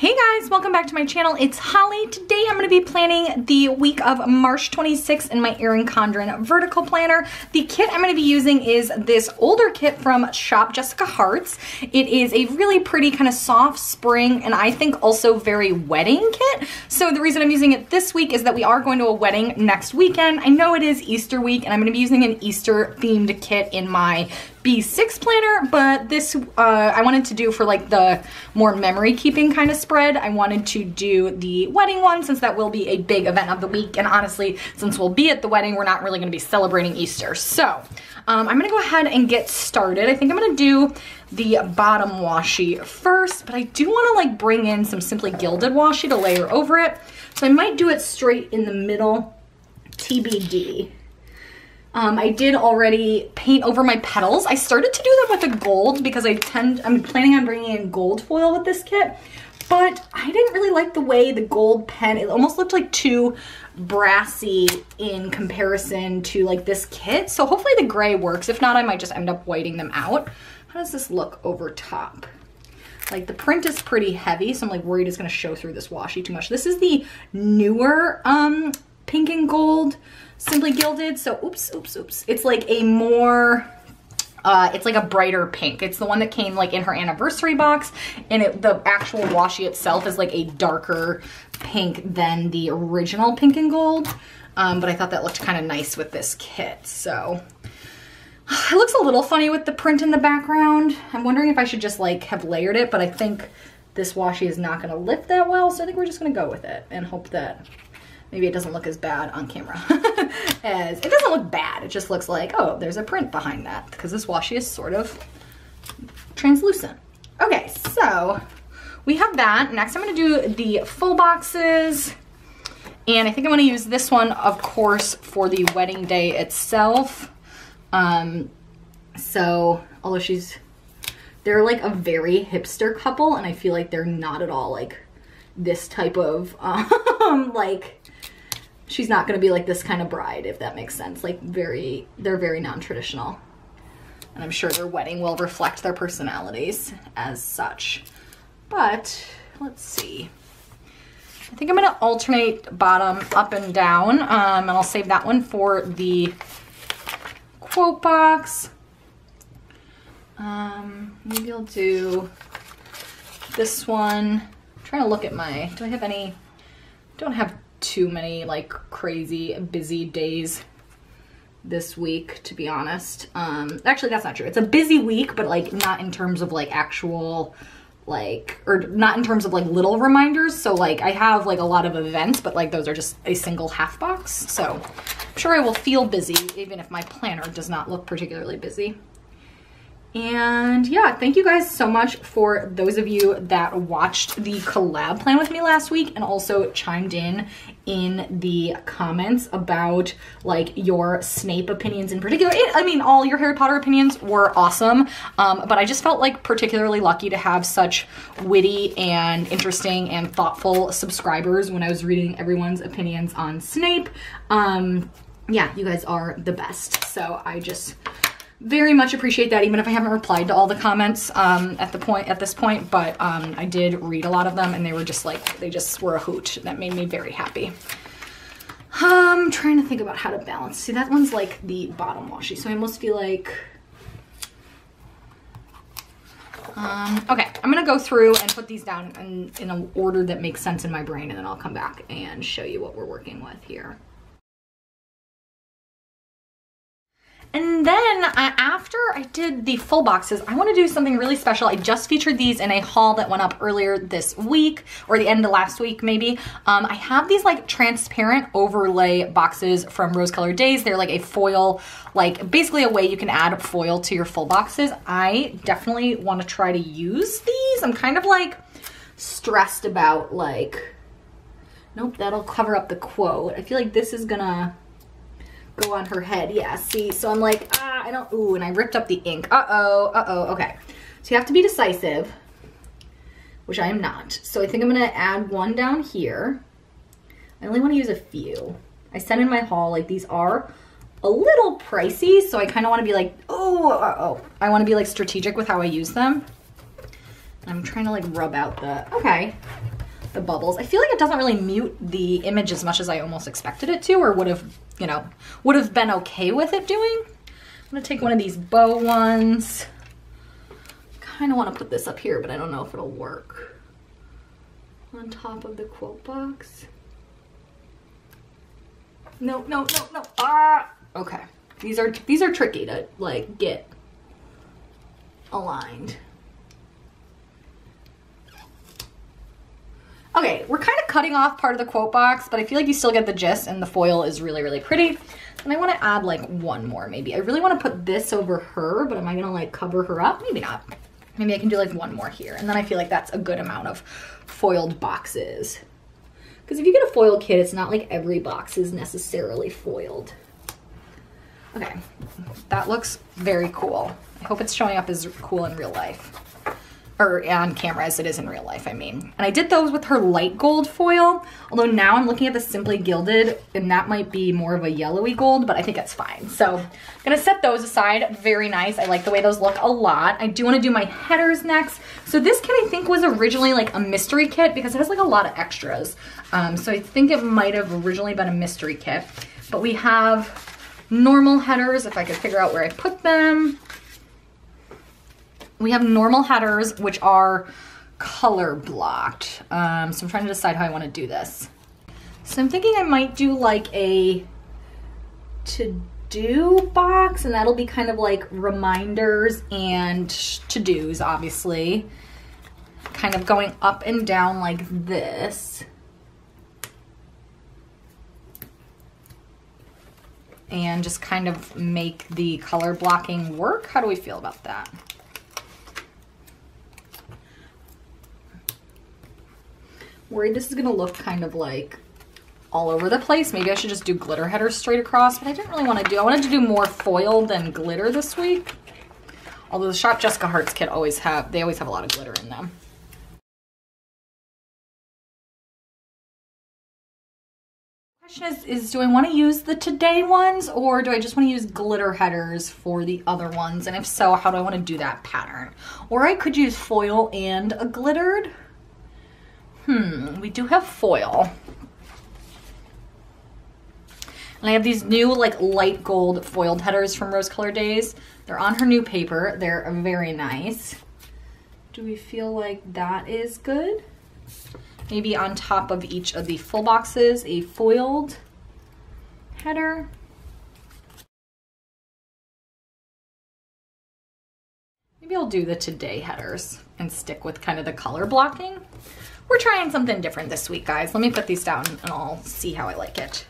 Hey guys, welcome back to my channel. It's Holly. Today I'm going to be planning the week of March 26th in my Erin Condren vertical planner. The kit I'm going to be using is this older kit from Shop Jessica Hearts. It is a really pretty kind of soft spring and I think also very wedding kit. So the reason I'm using it this week is that we are going to a wedding next weekend. I know it is Easter week and I'm going to be using an Easter themed kit in my B6 planner, but this I wanted to do for like the more memory keeping kind of spread. I wanted to do the wedding one since that will be a big event of the week, and honestly, since we'll be at the wedding, we're not really going to be celebrating Easter. So I'm going to go ahead and get started. I think I'm going to do the bottom washi first, but I do want to like bring in some Simply Gilded washi to layer over it. So I might do it straight in the middle, TBD. I did already paint over my petals. I started to do that with a gold because I'm planning on bringing in gold foil with this kit, but I didn't really like the way the gold pen, it almost looked like too brassy in comparison to like this kit. So hopefully the gray works. If not, I might just end up whiting them out. How does this look over top? Like the print is pretty heavy, so I'm like worried it's gonna show through this washi too much. This is the newer pink and gold Simply Gilded. So oops. It's like a more, it's like a brighter pink. It's the one that came like in her anniversary box, and the actual washi itself is like a darker pink than the original pink and gold. But I thought that looked kind of nice with this kit. So it looks a little funny with the print in the background. I'm wondering if I should just like have layered it, but I think this washi is not gonna lift that well. So I think we're just gonna go with it and hope that maybe it doesn't look as bad on camera. As it doesn't look bad, it just looks like, oh, there's a print behind that because this washi is sort of translucent. Okay, so we have that. Next I'm gonna do the full boxes. And I think I'm gonna use this one, of course, for the wedding day itself. So, although they're like a very hipster couple and I feel like they're not at all like this type of, like, she's not gonna be like this kind of bride, if that makes sense. Like they're very non-traditional. And I'm sure their wedding will reflect their personalities as such. But let's see. I think I'm gonna alternate bottom up and down. And I'll save that one for the quote box. Maybe I'll do this one. I'm trying to look at do I have any, don't have too many like crazy busy days this week, to be honest. Actually that's not true. It's a busy week, but like not in terms of like actual like, or not in terms of like little reminders. So like I have like a lot of events, but like those are just a single half box. So I'm sure I will feel busy even if my planner does not look particularly busy. And yeah, thank you guys so much for those of you that watched the collab plan with me last week and also chimed in the comments about like your Snape opinions in particular. I mean, all your Harry Potter opinions were awesome, but I just felt like particularly lucky to have such witty and interesting and thoughtful subscribers when I was reading everyone's opinions on Snape. Yeah, you guys are the best. So I just very much appreciate that, even if I haven't replied to all the comments at this point, but I did read a lot of them and they were just like, they just were a hoot. That made me very happy. I'm trying to think about how to balance. See, that one's like the bottom washi, so I almost feel like, okay, I'm gonna go through and put these down in an order that makes sense in my brain, and then I'll come back and show you what we're working with here. And then after I did the full boxes, I want to do something really special. I just featured these in a haul that went up earlier this week, or the end of last week maybe. I have these like transparent overlay boxes from Rose Colored Days. They're like a foil, like basically a way you can add foil to your full boxes. I definitely want to try to use these. I'm kind of like stressed about like, nope, that'll cover up the quote. I feel like this is gonna go on her head. Yeah, see, so I'm like, I don't, ooh, and I ripped up the ink. Okay. So you have to be decisive, which I am not. So I think I'm gonna add one down here. I only wanna use a few. I said in my haul, like these are a little pricey, so I kinda wanna be like, I wanna be like strategic with how I use them. I'm trying to like rub out the, okay. the bubbles. I feel like it doesn't really mute the image as much as I almost expected it to, or would have, you know, would have been okay with it doing. I'm gonna take one of these bow ones. Kind of want to put this up here, but I don't know if it'll work. On top of the quote box. No, no, no, no. Ah! Okay. These are tricky to like get aligned. Okay, we're kind of cutting off part of the quote box, but I feel like you still get the gist, and the foil is really, really pretty. And I want to add like one more maybe. I really want to put this over her, but am I gonna like cover her up? Maybe not. Maybe I can do like one more here, and then I feel like that's a good amount of foiled boxes. Because if you get a foil kit, it's not like every box is necessarily foiled. Okay, that looks very cool. I hope it's showing up as cool in real life. Or on camera as it is in real life, I mean. And I did those with her light gold foil, although now I'm looking at the Simply Gilded, and that might be more of a yellowy gold, but I think it's fine. So I'm gonna set those aside. Very nice. I like the way those look a lot. I do wanna do my headers next. So this kit I think was originally like a mystery kit because it has like a lot of extras. So I think it might have originally been a mystery kit, but we have normal headers, if I could figure out where I put them. We have normal headers, which are color blocked. So I'm trying to decide how I want to do this. So I'm thinking I might do like a to-do box, and that'll be kind of like reminders and to-dos, obviously. Kind of going up and down like this. And just kind of make the color blocking work. How do we feel about that? Worried this is gonna look kind of like all over the place. Maybe I should just do glitter headers straight across, but I didn't really want to do. I wanted to do more foil than glitter this week. Although the Shop Jessica Hart's kit always have a lot of glitter in them. Question is do I want to use the Today ones, or do I just want to use glitter headers for the other ones? And if so, how do I want to do that pattern? Or I could use foil and a glittered. We do have foil. And I have these new like light gold foiled headers from Rose Color Days. They're on her new paper. They're very nice. Do we feel like that is good? Maybe on top of each of the full boxes, a foiled header. Maybe I'll do the Today headers and stick with kind of the color blocking. We're trying something different this week, guys. Let me put these down and I'll see how I like it.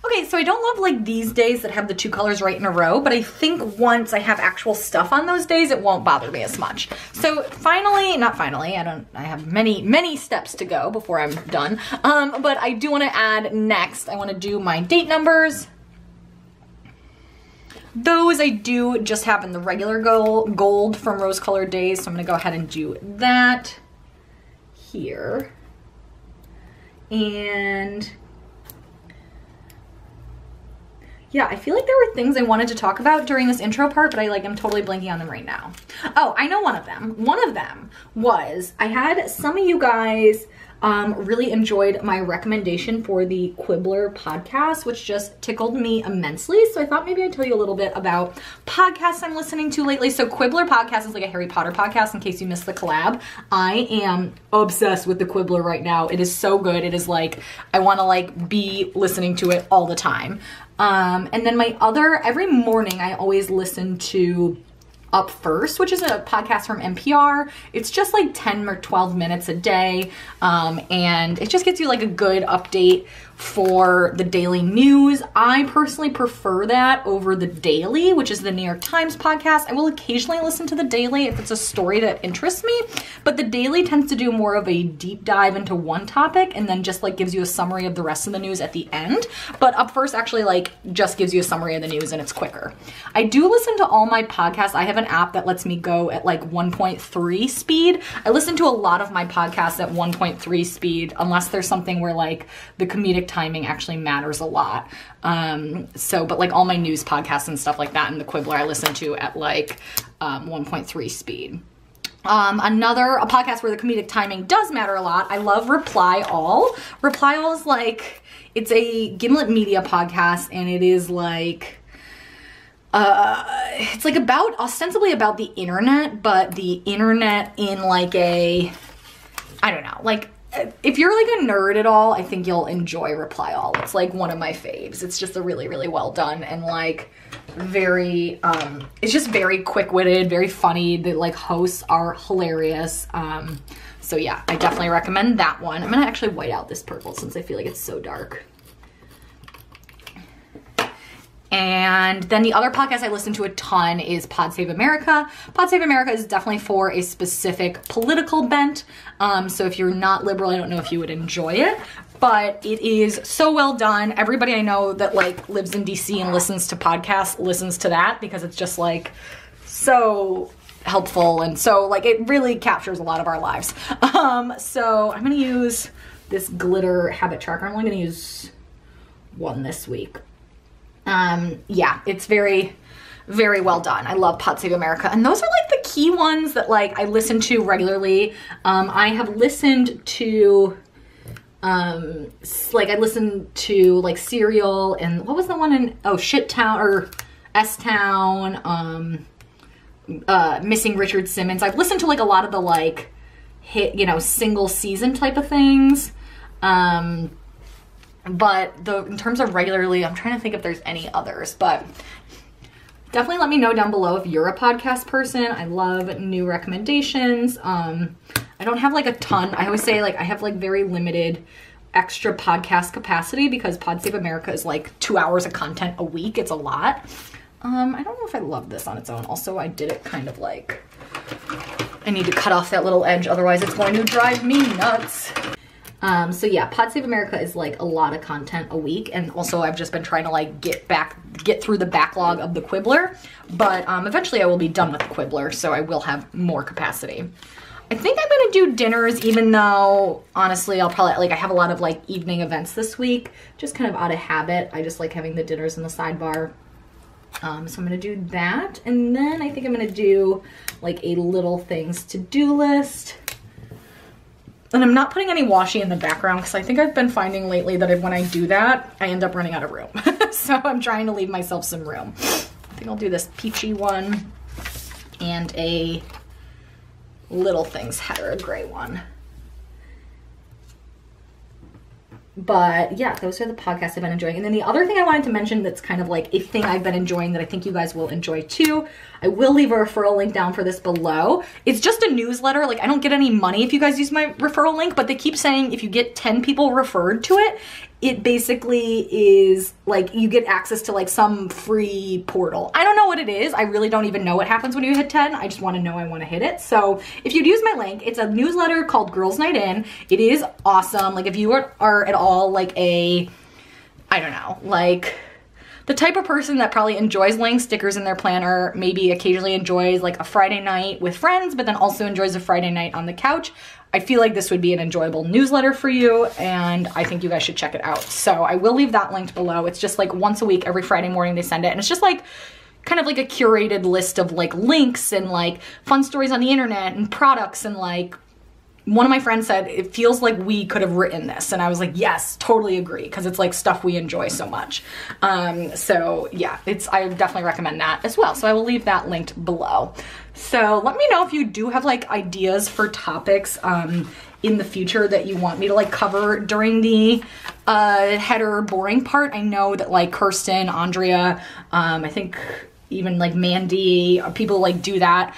Okay, so I don't love like these days that have the two colors right in a row, but I think once I have actual stuff on those days, it won't bother me as much. So finally, not finally, I have many steps to go before I'm done. But I do want to add next, I want to do my date numbers. Those I do just have in the regular gold from Rose Color Days, so I'm gonna go ahead and do that here. And yeah, I feel like there were things I wanted to talk about during this intro part, but I'm totally blanking on them right now. Oh, I know one of them. One of them was, I had some of you guys really enjoyed my recommendation for the Quibbler podcast, which just tickled me immensely. So I thought maybe I'd tell you a little bit about podcasts I'm listening to lately. So Quibbler podcast is like a Harry Potter podcast, in case you missed the collab. I am obsessed with the Quibbler right now. It is so good. It is like, I want to like be listening to it all the time. And then every morning I always listen to Up First, which is a podcast from NPR. It's just like 10 or 12 minutes a day. And it just gets you like a good update for the daily news. I personally prefer that over the Daily, which is the New York Times podcast. I will occasionally listen to the Daily if it's a story that interests me, but the Daily tends to do more of a deep dive into one topic and then just like gives you a summary of the rest of the news at the end. But Up First actually like just gives you a summary of the news and it's quicker. I do listen to all my podcasts. I have an app that lets me go at like 1.3 speed. I listen to a lot of my podcasts at 1.3 speed, unless there's something where like the comedic timing actually matters a lot. But like all my news podcasts and stuff like that and the Quibbler I listen to at like 1.3 speed. A podcast where the comedic timing does matter a lot. I love Reply All. Reply All is like, it's a Gimlet Media podcast, and it is like, it's like about, ostensibly about the internet, but the internet in like a, I don't know, like, if you're like a nerd at all, I think you'll enjoy Reply All. It's like one of my faves. It's just a really, really well done and like very, it's just very quick-witted, very funny. The like hosts are hilarious. So yeah, I definitely recommend that one. I'm gonna actually white out this purple since I feel like it's so dark. And then the other podcast I listen to a ton is Pod Save America. Pod Save America is definitely for a specific political bent. So if you're not liberal, I don't know if you would enjoy it, but it is so well done. Everybody I know that like lives in DC and listens to podcasts listens to that because it's just like so helpful. And so like it really captures a lot of our lives. So I'm gonna use this glitter habit tracker. I'm only gonna use one this week. Yeah, it's very, very well done. I love Pod Save America. And those are like the key ones that like I listen to regularly. I have listened to, like I listened to like Serial and what was the one in, oh, Shit Town or S-Town, Missing Richard Simmons. I've listened to like a lot of the like hit, you know, single season type of things. But in terms of regularly, I'm trying to think if there's any others, but definitely let me know down below if you're a podcast person. I love new recommendations. I don't have like a ton. I always say like I have like very limited extra podcast capacity because Pod Save America is like 2 hours of content a week. It's a lot. I don't know if I love this on its own. Also, I did it kind of like, I need to cut off that little edge. Otherwise it's going to drive me nuts. So yeah, Pod Save America is like a lot of content a week. And also I've just been trying to like get through the backlog of the Quibbler, but, eventually I will be done with the Quibbler. So I will have more capacity. I think I'm going to do dinners, even though honestly, I'll probably like, I have a lot of like evening events this week, just kind of out of habit. I just like having the dinners in the sidebar. So I'm going to do that. And then I think I'm going to do like a little things to do list. And I'm not putting any washi in the background because I think I've been finding lately that when I do that, I end up running out of room. So I'm trying to leave myself some room. I think I'll do this peachy one and a little things header, a gray one. But yeah, those are the podcasts I've been enjoying. And then the other thing I wanted to mention that's kind of like a thing I've been enjoying that I think you guys will enjoy too. I will leave a referral link down for this below. It's just a newsletter. Like I don't get any money if you guys use my referral link, but they keep saying if you get 10 people referred to it, it basically is like you get access to like some free portal. I don't know what it is. I really don't even know what happens when you hit 10. I just want to know I want to hit it. So if you'd use my link, it's a newsletter called Girls Night In. It is awesome. Like if you are at all like a, I don't know, like the type of person that probably enjoys laying stickers in their planner, maybe occasionally enjoys like a Friday night with friends, but then also enjoys a Friday night on the couch, I feel like this would be an enjoyable newsletter for you, and I think you guys should check it out. So I will leave that linked below. It's just like once a week, every Friday morning they send it, and it's just like kind of like a curated list of like links and like fun stories on the internet and products, and like one of my friends said, it feels like we could have written this. And I was like, yes, totally agree. Cause it's like stuff we enjoy so much. So yeah, I definitely recommend that as well. So I will leave that linked below. So let me know if you do have like ideas for topics, in the future that you want me to like cover during the, header boring part. I know that like Kirsten, Andrea, I think even like Mandy, people like do that.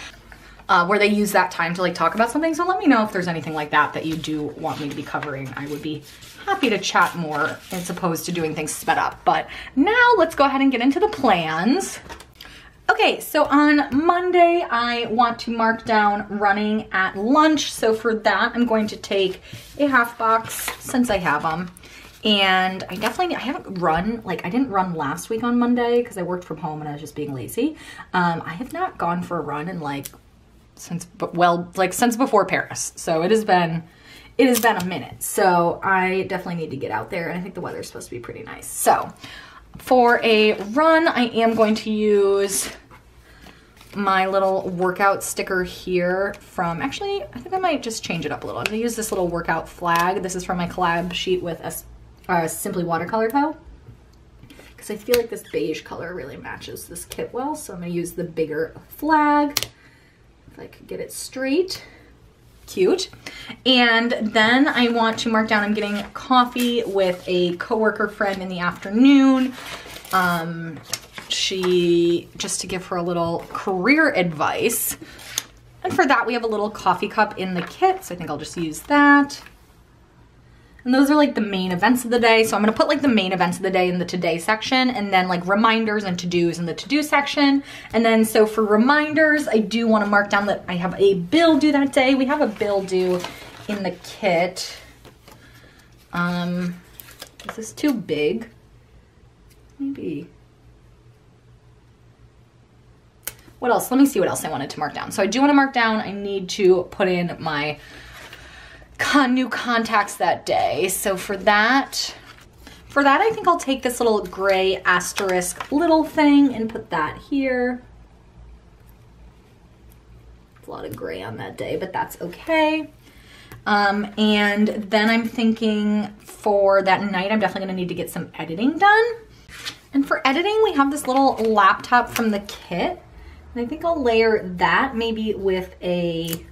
Where they use that time to like talk about something. So let me know if there's anything like that that you do want me to be covering. I would be happy to chat more as opposed to doing things sped up. But now let's go ahead and get into the plans. Okay, so on Monday, I want to mark down running at lunch. So for that, I'm going to take a half box since I have them. And I haven't run, like I didn't run last week on Monday because I worked from home and I was just being lazy. I have not gone for a run in like since before Paris. So it has been a minute. So I definitely need to get out there, and I think the weather's supposed to be pretty nice. So for a run, I am going to use my little workout sticker here from, actually, I think I might just change it up a little. I'm gonna use this little workout flag. This is from my collab sheet with Simply Watercolor Co. Because I feel like this beige color really matches this kit well. So I'm gonna use the bigger flag. If I could get it straight. Cute. And then I want to mark down, I'm getting coffee with a coworker friend in the afternoon. She, just to give her a little career advice. And for that, we have a little coffee cup in the kit, so I think I'll just use that. And those are like the main events of the day. So I'm gonna put like the main events of the day in the today section, and then like reminders and to-dos in the to-do section. And then so for reminders, I do wanna mark down that I have a bill due that day. We have a bill due in the kit. Is this too big? Maybe. What else? Let me see what else I wanted to mark down. So I do want to mark down, I need to put in my new contacts that day. So for that I think I'll take this little gray asterisk little thing and put that here. It's a lot of gray on that day, but that's okay. And then I'm thinking for that night, I'm definitely gonna need to get some editing done. And for editing, we have this little laptop from the kit. And I think I'll layer that maybe with a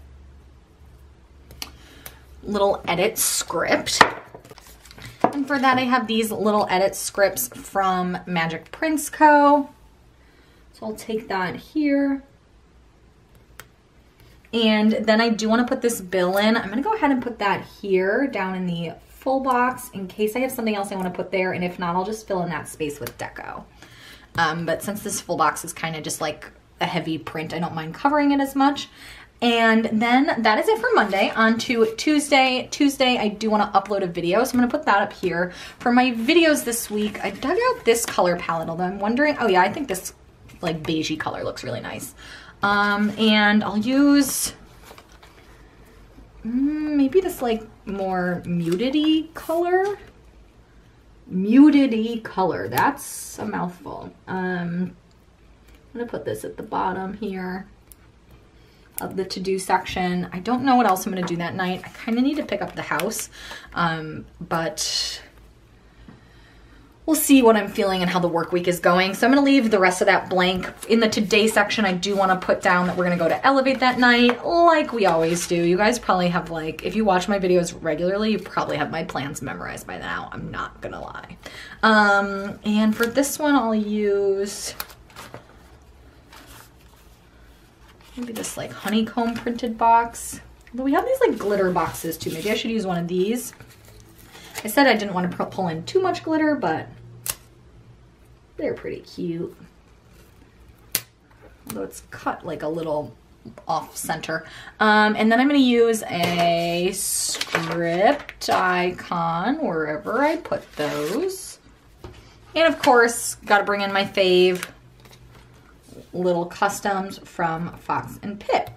little edit script. And for that, I have these little edit scripts from Magic Prints Co. So I'll take that here. And then I do want to put this bill in. I'm going to go ahead and put that here down in the full box in case I have something else I want to put there. And if not, I'll just fill in that space with deco. But since this full box is kind of just like a heavy print, I don't mind covering it as much. And then that is it for Monday. On to Tuesday. Tuesday, I do want to upload a video, so I'm going to put that up here. For my videos this week, I dug out this color palette, although I'm wondering, oh yeah, I think this like beigey color looks really nice. And I'll use maybe this like more muted-y color. Muted-y color, that's a mouthful. I'm gonna put this at the bottom here of the to-do section. I don't know what else I'm gonna do that night. I kind of need to pick up the house, but we'll see what I'm feeling and how the work week is going. So I'm gonna leave the rest of that blank. In the today section, I do wanna put down that we're gonna go to Elevate that night, like we always do. You guys probably have like, if you watch my videos regularly, you probably have my plans memorized by now. I'm not gonna lie. And for this one, I'll use maybe this like honeycomb printed box. But we have these like glitter boxes too. Maybe I should use one of these. I said I didn't want to pull in too much glitter, but they're pretty cute. Although it's cut like a little off center. And then I'm going to use a script icon wherever I put those. And of course, got to bring in my fave little customs from Fox and Pitt.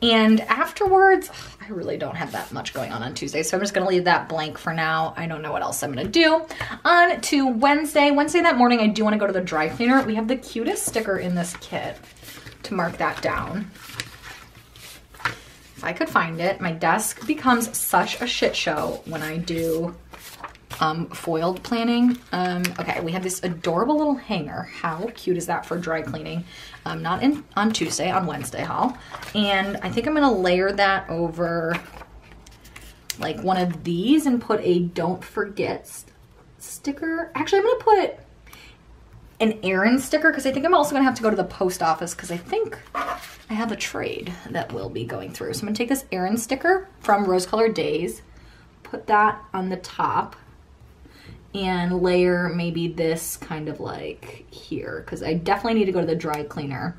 And afterwards, I really don't have that much going on Tuesday, so I'm just gonna leave that blank for now. I don't know what else I'm gonna do. On to Wednesday. Wednesday that morning, I do wanna go to the dry cleaner. We have the cutest sticker in this kit to mark that down. If I could find it. My desk becomes such a shit show when I do foiled planning. Okay, we have this adorable little hanger. How cute is that for dry cleaning? Not on Tuesday, on Wednesday haul. And I think I'm gonna layer that over like one of these and put a don't forget sticker. Actually, I'm gonna put an Erin sticker because I think I'm also gonna have to go to the post office because I think I have a trade that will be going through. So I'm gonna take this Erin sticker from Rose Colored Days, put that on the top, and layer maybe this kind of like here because I definitely need to go to the dry cleaner.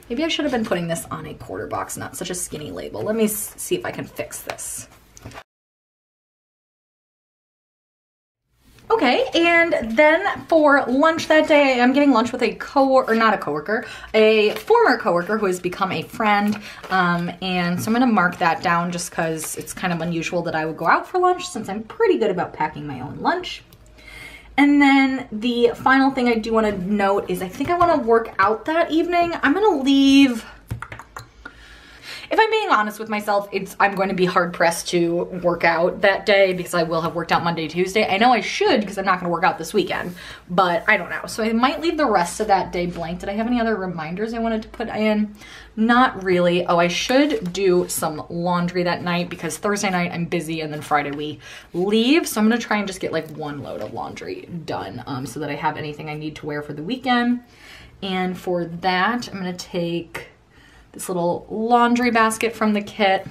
Maybe I should have been putting this on a quarter box, not such a skinny label. Let me see if I can fix this. Okay, and then for lunch that day, I'm getting lunch with a a former coworker who has become a friend. And so I'm gonna mark that down just because it's kind of unusual that I would go out for lunch since I'm pretty good about packing my own lunch. And then the final thing I do want to note is I think I want to work out that evening. I'm going to leave, if I'm being honest with myself, I'm going to be hard pressed to work out that day because I will have worked out Monday, Tuesday. I know I should because I'm not going to work out this weekend, but I don't know. So I might leave the rest of that day blank. Did I have any other reminders I wanted to put in? Not really. Oh, I should do some laundry that night because Thursday night I'm busy and then Friday we leave. So I'm going to try and just get like one load of laundry done so that I have anything I need to wear for the weekend. And for that, I'm going to take this little laundry basket from the kit.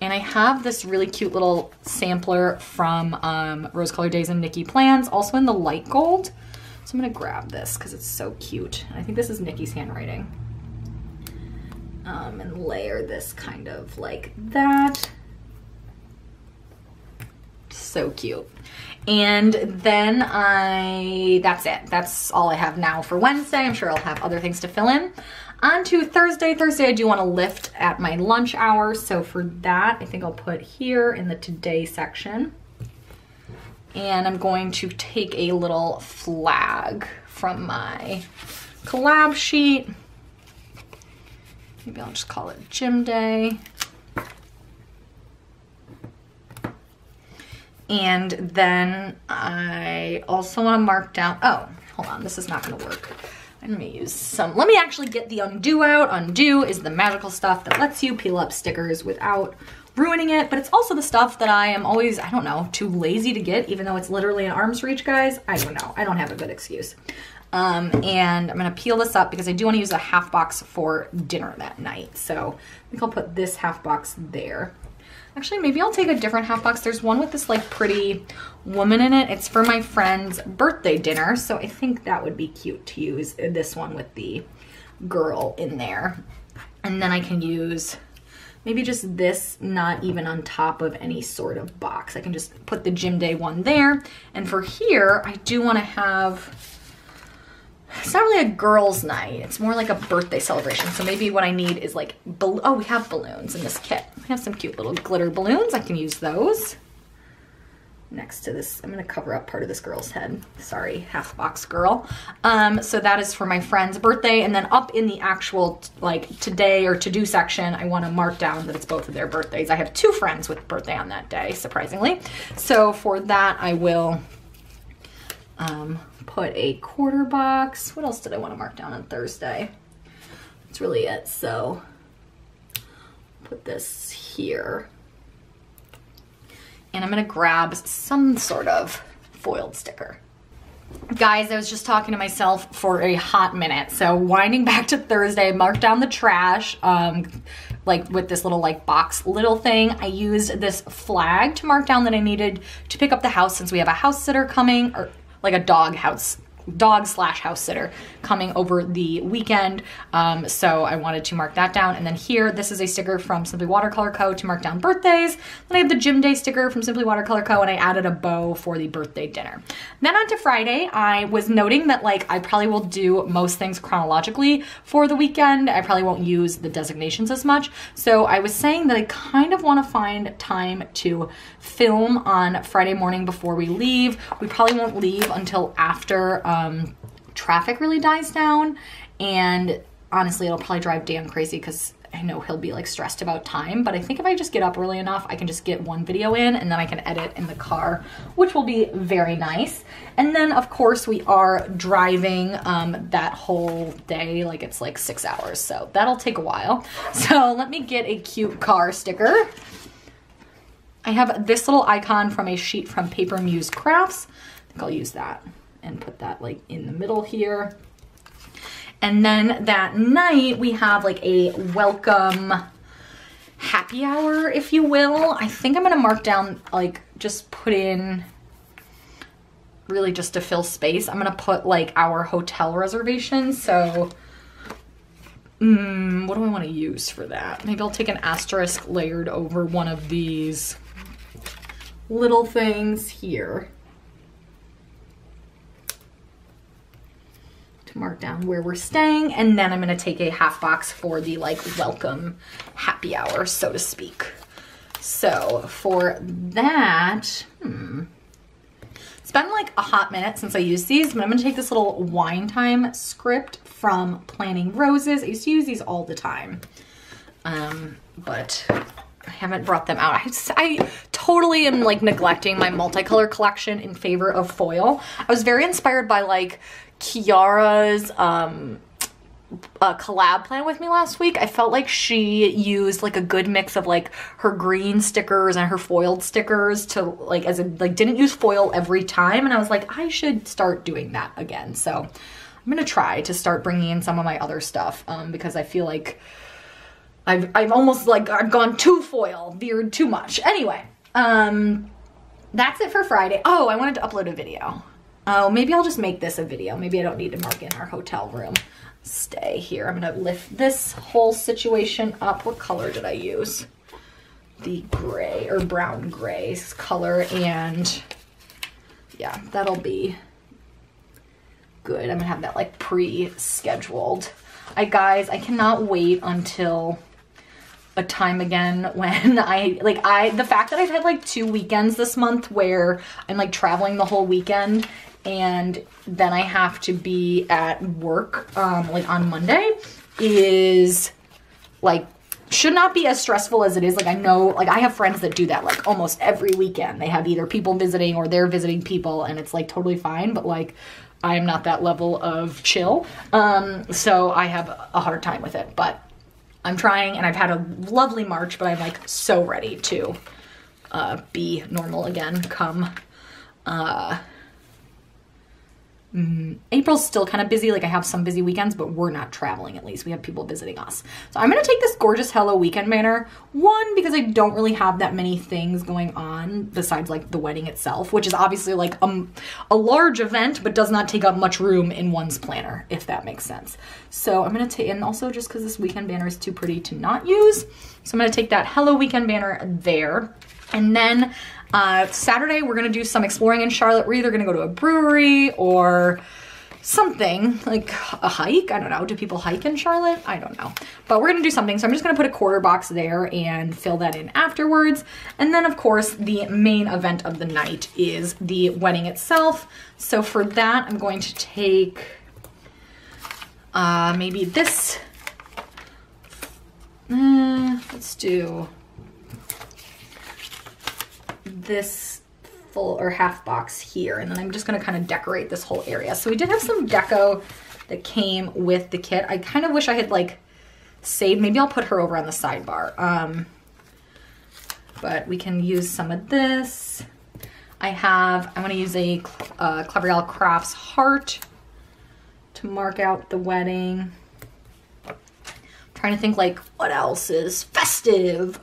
And I have this really cute little sampler from Rose Color Days and Nikki Plans, also in the light gold. So I'm gonna grab this because it's so cute. I think this is Nikki's handwriting. And layer this kind of like that. So cute. And then that's it. That's all I have now for Wednesday. I'm sure I'll have other things to fill in. On to Thursday. Thursday, I do want to lift at my lunch hour. So for that, I think I'll put here in the today section. And I'm going to take a little flag from my collab sheet. Maybe I'll just call it Gym Day. And then I also want to mark down, oh, hold on, this is not going to work. I'm gonna use some, let me actually get the undo out. Undo is the magical stuff that lets you peel up stickers without ruining it, but it's also the stuff that I am always, I don't know, too lazy to get, even though it's literally an arm's reach, guys. I don't know, I don't have a good excuse. And I'm gonna peel this up because I do wanna use a half box for dinner that night. So I think I'll put this half box there. Actually, maybe I'll take a different half box. There's one with this like pretty woman in it. It's for my friend's birthday dinner. So I think that would be cute to use this one with the girl in there. And then I can use maybe just this, not even on top of any sort of box. I can just put the Gym Day one there. And for here, I do want to have, it's not really a girls' night. It's more like a birthday celebration. So maybe what I need is like, oh, we have balloons in this kit. We have some cute little glitter balloons. I can use those. Next to this, I'm gonna cover up part of this girl's head. Sorry, half box girl. So that is for my friend's birthday. And then up in the actual like today or to-do section, I wanna mark down that it's both of their birthdays. I have 2 friends with birthday on that day, surprisingly. So for that, I will put a quarter box. What else did I wanna mark down on Thursday? That's really it. So put this here. And I'm gonna grab some sort of foiled sticker. Guys, I was just talking to myself for a hot minute. So winding back to Thursday, I marked down the trash, like with this little like box little thing. I used this flag to mark down that I needed to pick up the house since we have a house sitter coming, or like a dog slash house sitter coming over the weekend. So I wanted to mark that down. And then here, this is a sticker from Simply Watercolor Co. to mark down birthdays. Then I have the Gym Day sticker from Simply Watercolor Co. and I added a bow for the birthday dinner. Then on to Friday, I was noting that like I probably will do most things chronologically for the weekend. I probably won't use the designations as much. So I was saying that I kind of want to find time to film on Friday morning before we leave. We probably won't leave until after traffic really dies down, and honestly it'll probably drive Dan crazy because I know he'll be like stressed about time, but I think if I just get up early enough I can just get one video in and then I can edit in the car, which will be very nice. And then of course we are driving that whole day, like it's like 6 hours, so that'll take a while. So let me get a cute car sticker. I have this little icon from a sheet from Paper Muse Crafts. I think I'll use that and put that like in the middle here. And then that night we have like a welcome happy hour, if you will. I think I'm gonna mark down, like just put in, really just to fill space, I'm gonna put like our hotel reservation. So what do I wanna use for that? Maybe I'll take an asterisk layered over one of these little things here to mark down where we're staying. And then I'm gonna take a half box for the like welcome happy hour, so to speak. So for that, It's been like a hot minute since I used these, but I'm gonna take this little wine time script from Planning Roses. I used to use these all the time, but I haven't brought them out. I totally am like neglecting my multicolor collection in favor of foil. I was very inspired by like Kiara's collab plan with me last week. I felt like she used like a good mix of like her green stickers and her foiled stickers to like, as in like didn't use foil every time. And I was like, I should start doing that again. So I'm gonna try to start bringing in some of my other stuff because I feel like I've almost like, I've gone too foil, veered too much. Anyway, that's it for Friday. Oh, I wanted to upload a video. Oh, maybe I'll just make this a video. Maybe I don't need to mark in our hotel room. Stay here. I'm gonna lift this whole situation up. What color did I use? The gray or brown gray color, and yeah, that'll be good. I'm gonna have that like pre-scheduled. Guys, I cannot wait until a time again when the fact that I've had like 2 weekends this month where I'm like traveling the whole weekend and then I have to be at work like on Monday is like, should not be as stressful as it is. Like I know, like I have friends that do that like almost every weekend. They have either people visiting or they're visiting people and it's like totally fine, but like I am not that level of chill. So I have a hard time with it, but I'm trying, and I've had a lovely March, but I'm like so ready to be normal again come April's still kind of busy. Like I have some busy weekends, but we're not traveling at least. We have people visiting us. So I'm going to take this gorgeous Hello Weekend banner. One, because I don't really have that many things going on besides like the wedding itself, which is obviously like a large event, but does not take up much room in one's planner, if that makes sense. So I'm going to take, and also just because this weekend banner is too pretty to not use. So I'm going to take that Hello Weekend banner there. And then Saturday, we're going to do some exploring in Charlotte. We're either going to go to a brewery or something, like a hike. I don't know. Do people hike in Charlotte? I don't know. But we're going to do something. So I'm just going to put a quarter box there and fill that in afterwards. And then, of course, the main event of the night is the wedding itself. So for that, I'm going to take maybe this. Let's do this full or half box here, and then I'm just going to kind of decorate this whole area. So we did have some deco that came with the kit. I kind of wish I had like saved, maybe I'll put her over on the sidebar, but we can use some of this. I want to use a Clever Gal Crafts heart to mark out the wedding. I'm trying to think like what else is festive.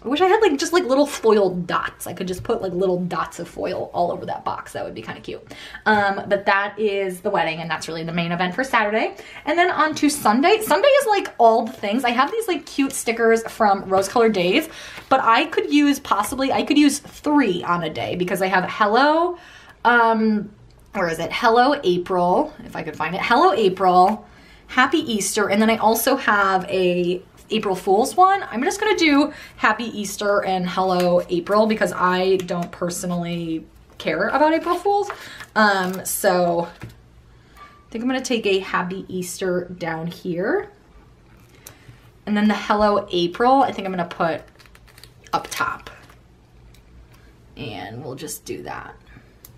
I wish I had like just like little foiled dots. I could just put like little dots of foil all over that box. That would be kind of cute. But that is the wedding, and that's really the main event for Saturday. And then on to Sunday. Sunday is like all the things. I have these like cute stickers from Rose Colored Days, but I could use 3 on a day because I have Hello, where is it? Hello April, if I could find it. Hello April, Happy Easter, and then I also have a April Fool's one. I'm just gonna do Happy Easter and Hello April because I don't personally care about April Fools. So I think I'm gonna take a Happy Easter down here. And then the Hello April, I think I'm gonna put up top. And we'll just do that.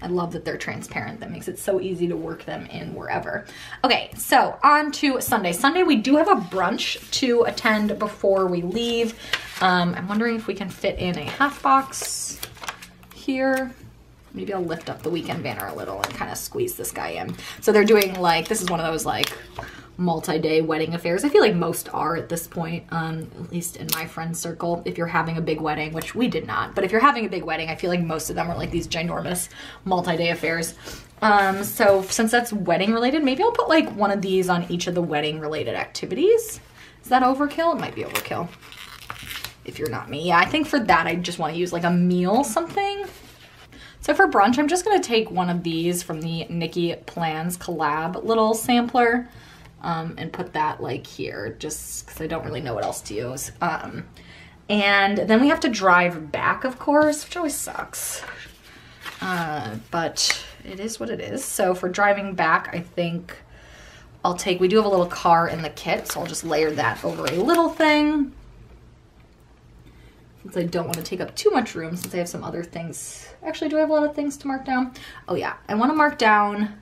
I love that they're transparent. That makes it so easy to work them in wherever. Okay, so on to Sunday. Sunday, we do have a brunch to attend before we leave. I'm wondering if we can fit in a half box here. Maybe I'll lift up the weekend banner a little and kind of squeeze this guy in. So they're doing like, this is one of those like multi-day wedding affairs. I feel like most are at this point, at least in my friend circle. If you're having a big wedding, which we did not, but if you're having a big wedding, I feel like most of them are like these ginormous multi-day affairs. So since that's wedding related, maybe I'll put like one of these on each of the wedding related activities. Is that overkill? It might be overkill if you're not me. Yeah, I think for that, I just want to use like a meal something. So for brunch, I'm just going to take one of these from the Nikki Plans collab little sampler. And put that like here just because I don't really know what else to use. And then we have to drive back, of course, which always sucks. but it is what it is. So for driving back, I think I'll take, we do have a little car in the kit, so I'll just layer that over a little thing. Since I don't want to take up too much room, since I have some other things. Actually, do I have a lot of things to mark down? Oh yeah, I want to mark down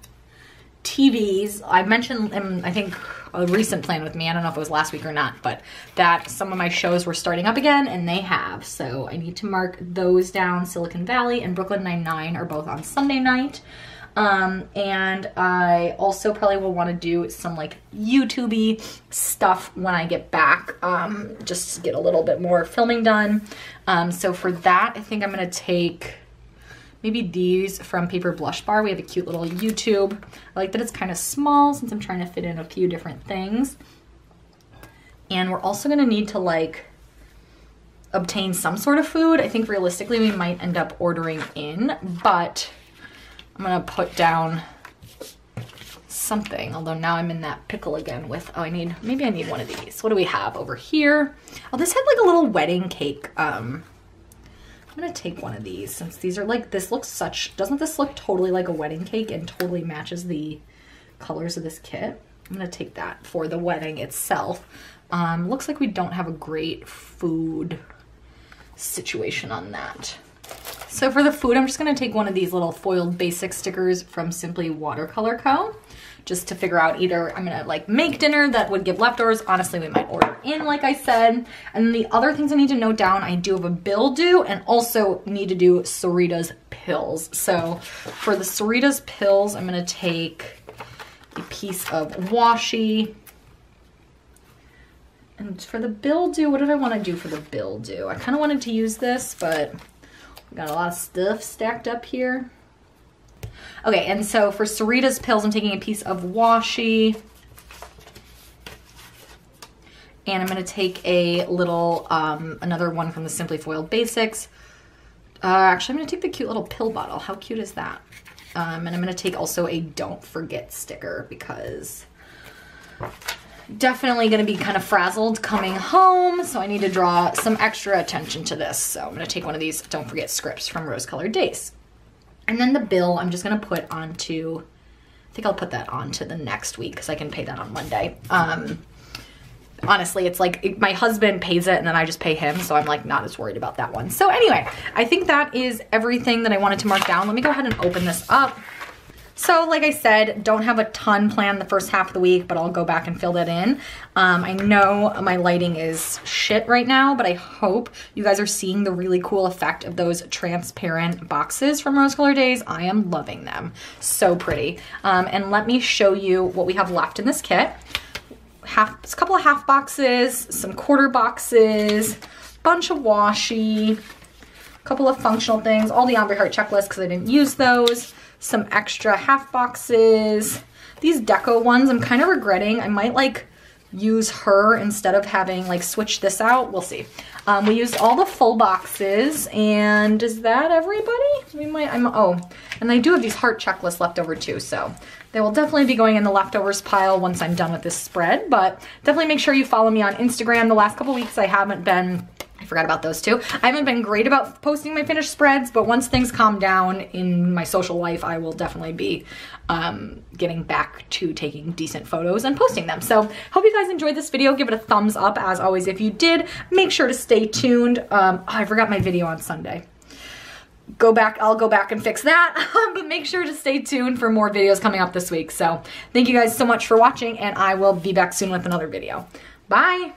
TVs. I mentioned in, I think, a recent plan with me, I don't know if it was last week or not, but that some of my shows were starting up again, and they have. So I need to mark those down. Silicon Valley and Brooklyn Nine-Nine are both on Sunday night. And I also probably will want to do some like YouTube-y stuff when I get back, just to get a little bit more filming done. So for that, I think I'm going to take maybe these from Paper Blush Bar. We have a cute little YouTube. I like that it's kind of small since I'm trying to fit in a few different things. And we're also going to need to like obtain some sort of food. I think realistically we might end up ordering in, but I'm gonna put down something, although now I'm in that pickle again with, oh, maybe I need one of these. What do we have over here? Oh, this had like a little wedding cake. I'm gonna take one of these since these are like, this looks such, doesn't this look totally like a wedding cake and totally matches the colors of this kit? I'm gonna take that for the wedding itself. Looks like we don't have a great food situation on that. So for the food, I'm just gonna take one of these little foiled basic stickers from Simply Watercolor Co. Just to figure out either I'm gonna like make dinner that would give leftovers. Honestly, we might order in, like I said. And then the other things I need to note down, I do have a bill due and also need to do Sarita's pills. So for the Sarita's pills, I'm gonna take a piece of washi. And for the bill due, what did I wanna do for the bill due? I kinda wanted to use this, but we got a lot of stuff stacked up here. Okay, and so for Sarita's pills, I'm taking a piece of washi. And I'm gonna take a little, another one from the Simply Foiled Basics. Actually, I'm gonna take the cute little pill bottle. How cute is that? And I'm gonna take also a Don't Forget sticker because definitely gonna be kind of frazzled coming home, so I need to draw some extra attention to this. So I'm gonna take one of these Don't Forget scripts from Rose Colored Days. And then the bill, I'm just gonna put onto, I think I'll put that onto the next week because I can pay that on Monday. Honestly, it's like my husband pays it and then I just pay him, so I'm like not as worried about that one. So anyway, I think that is everything that I wanted to mark down. Let me go ahead and open this up. So like I said, don't have a ton planned the first half of the week, but I'll go back and fill that in. I know my lighting is shit right now, but I hope you guys are seeing the really cool effect of those transparent boxes from Rose Colored Days. I am loving them. So pretty. And let me show you what we have left in this kit. A couple of half boxes, some quarter boxes, bunch of washi, a couple of functional things, all the Ombre Heart checklists because I didn't use those. Some extra half boxes. These deco ones, I'm kind of regretting. I might like use her instead of having like switch this out. We'll see. We used all the full boxes, and is that everybody? We might, oh, and I do have these heart checklists left over too, so they will definitely be going in the leftovers pile once I'm done with this spread, but definitely make sure you follow me on Instagram. The last couple weeks I haven't been, I forgot about those too. I haven't been great about posting my finished spreads, but once things calm down in my social life, I will definitely be getting back to taking decent photos and posting them. So hope you guys enjoyed this video. Give it a thumbs up as always. If you did, make sure to stay tuned. Oh, I forgot my video on Sunday. I'll go back and fix that, but make sure to stay tuned for more videos coming up this week. So thank you guys so much for watching, and I will be back soon with another video. Bye.